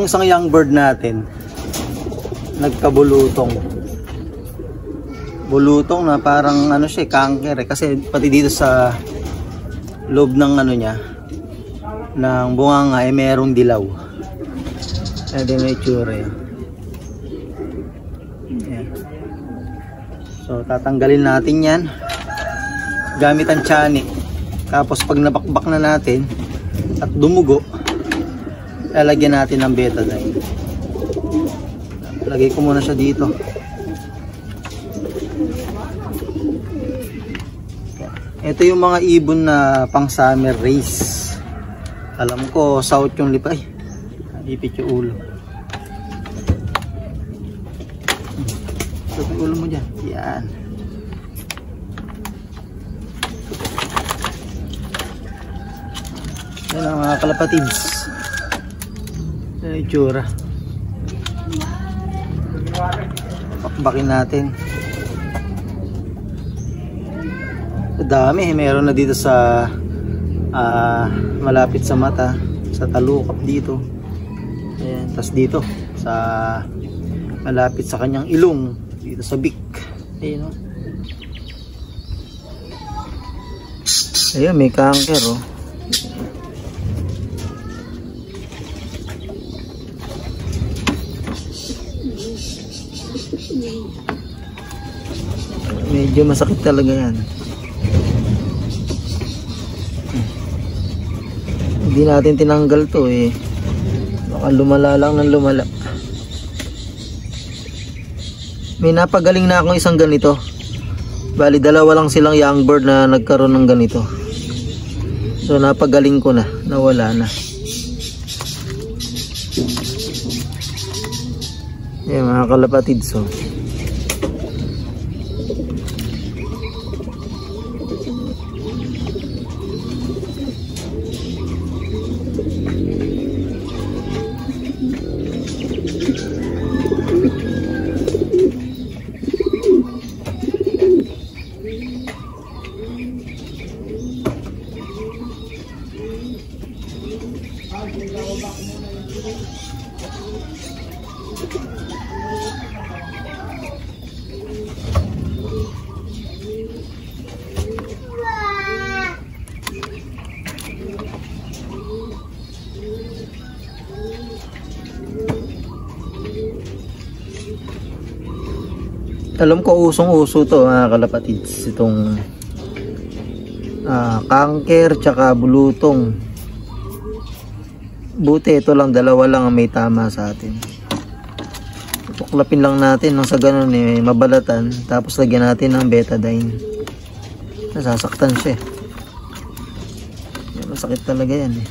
yung isang young bird natin nagkabulutong. Bulutong na parang ano siya, cancer eh. Kasi pati dito sa loob ng ano niya, ng bunganga ay merong dilaw. Kaya din may itsura yun. Ayan. So tatanggalin natin yan gamit ang tiyanik. Tapos pag nabakbak na natin at dumugo, lalagyan natin ng betadine. Lagay ko muna siya dito. Ito yung mga ibon na pang summer race. Alam ko south yung lipay. Ipit yung ulo. Ito yung ulo mo dyan. Yan. Yan ang mga kalapatids. Yan yung itsura. Pakbakin natin. Dami. Meron na dito sa malapit sa mata, sa talukap dito. Ayan. Tapos dito sa malapit sa kanyang ilong, dito sa beak. Ayan o. Ayan, may cancer o. Medyo masakit talaga yan. Hindi natin tinanggal to eh. Baka lumala lang ng lumala. May napagaling na akong isang ganito. Bali dalawa lang silang young bird na nagkaroon ng ganito. So napagaling ko na. Nawala na. Ayan mga kalapatids so. Alam ko usong-uso to mga kalapatids, itong cancer tsaka bulutong. Buti ito lang, dalawa lang ang may tama sa atin. Tuklapin lang natin nang sa ganun eh, mabalatan, tapos lagyan natin ng betadine. Nasasaktan siya. Masakit talaga yan eh.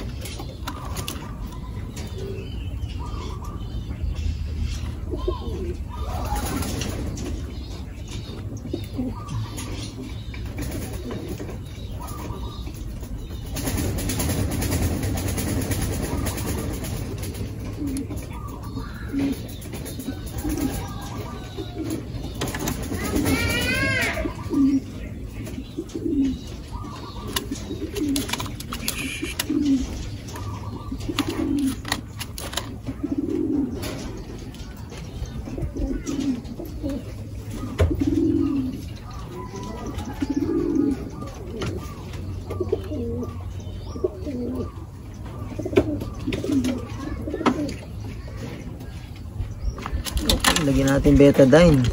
Lagyan natin betadine.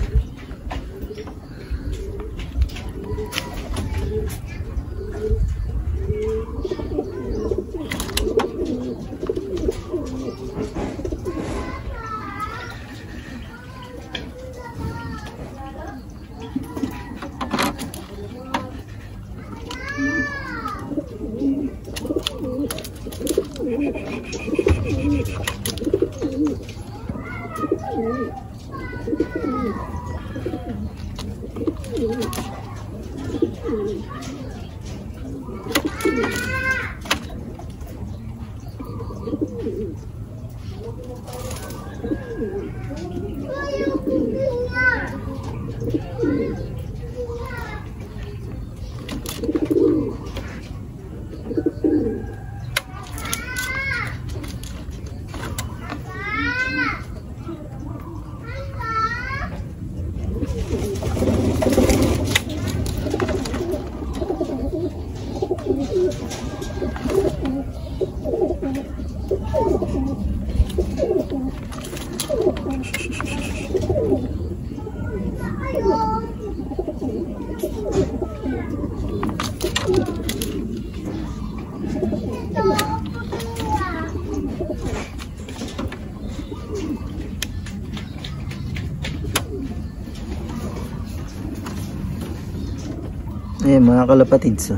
Ayan mga kalapatids,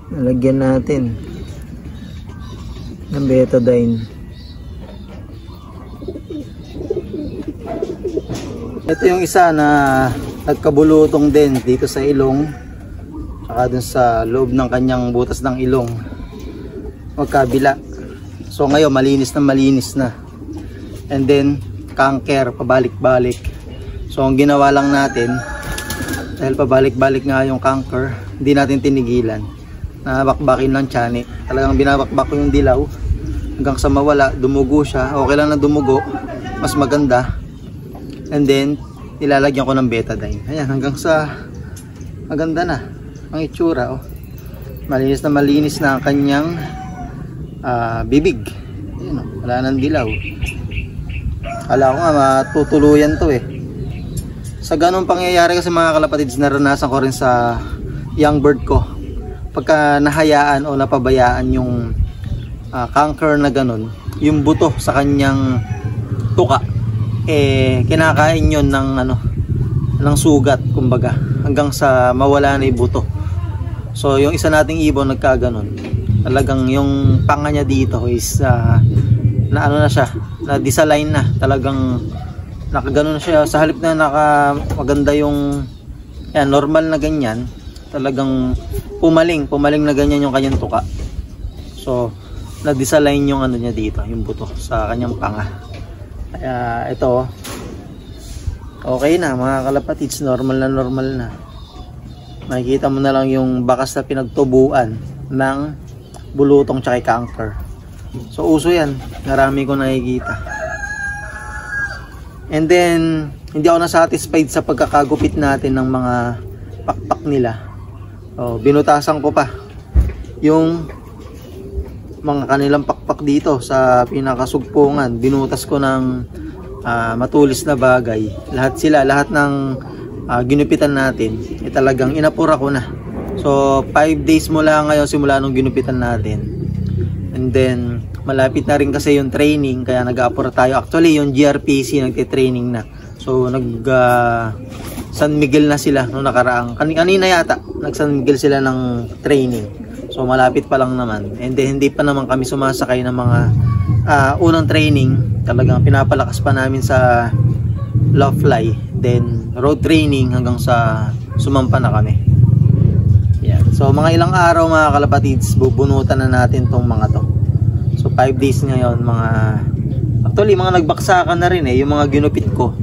nalagyan natin ng betadine. Ito yung isa na nagkabulutong din dito sa ilong, saka dun sa loob ng kanyang butas ng ilong magkabila. So ngayon malinis na, and then cancer pabalik-balik. So ang ginawa lang natin, dahil pabalik-balik nga yung cancer, hindi natin tinigilan, nabakbakin ng tiyan. Talagang binabakbak ko yung dilaw hanggang sa mawala, dumugo siya. Okay lang na dumugo, mas maganda. And then ilalagyan ko ng betadine. Ayan, hanggang sa maganda na ang itsura. Malinis na ang kanyang bibig. Ayan, wala nang dilaw. Kala ko nga matutuluyan to Sa ganung pangyayari kasi mga kalapatids, naranasan ko rin sa young bird ko. Pagka nahayaan o napabayaan yung cancer na ganun, yung buto sa kanyang tuka, kinakain yun ng sugat, kumbaga, hanggang sa mawala na yung buto. So yung isa nating ibon nagkaganon, talagang yung panga niya dito is na disalign na, talagang nakaganon siya. Sa halip na maganda yung normal na ganyan, talagang pumaling na ganyan yung kanyang tuka. So na-disalign yung niya dito, yung buto sa kanyang panga. Kaya ito okay na mga kalapatids, normal na. Makikita mo na lang yung bakas na pinagtubuan ng bulutong tsaka cancer. So uso yan, marami ko nakikita. And then hindi ako na-satisfied sa pagkakagupit natin ng mga pakpak nila. Binutasan ko pa yung mga kanilang pakpak dito sa pinakasugpungan. Binutas ko ng matulis na bagay. Lahat ng ginupitan natin, talagang inapura ko na. So 5 days mula ngayon, simula nung ginupitan natin. And then malapit na rin kasi yung training, kaya nag-aapura tayo. Actually yung GRPC nagte-training na. So San Miguel na sila nung nakaraang kanina yata, nag San Miguel sila ng training. So malapit pa lang naman, and then hindi pa naman kami sumasakay ng mga unang training. Talagang pinapalakas pa namin sa low fly, then road training hanggang sa sumampa na kami. Yan. So mga ilang araw mga kalapatids, bubunutan na natin tong mga to. So 5 days ngayon, actually mga nagbaksakan na rin yung mga ginupit ko.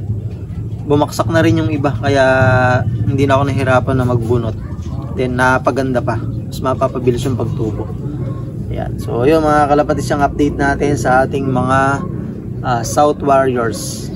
Bumaksak na rin yung iba, kaya hindi na ako nahirapan na magbunot. Then napaganda pa, mas mapapabilis yung pagtubo. Ayan. So yun mga kalapatids, yung update natin sa ating mga South Warriors.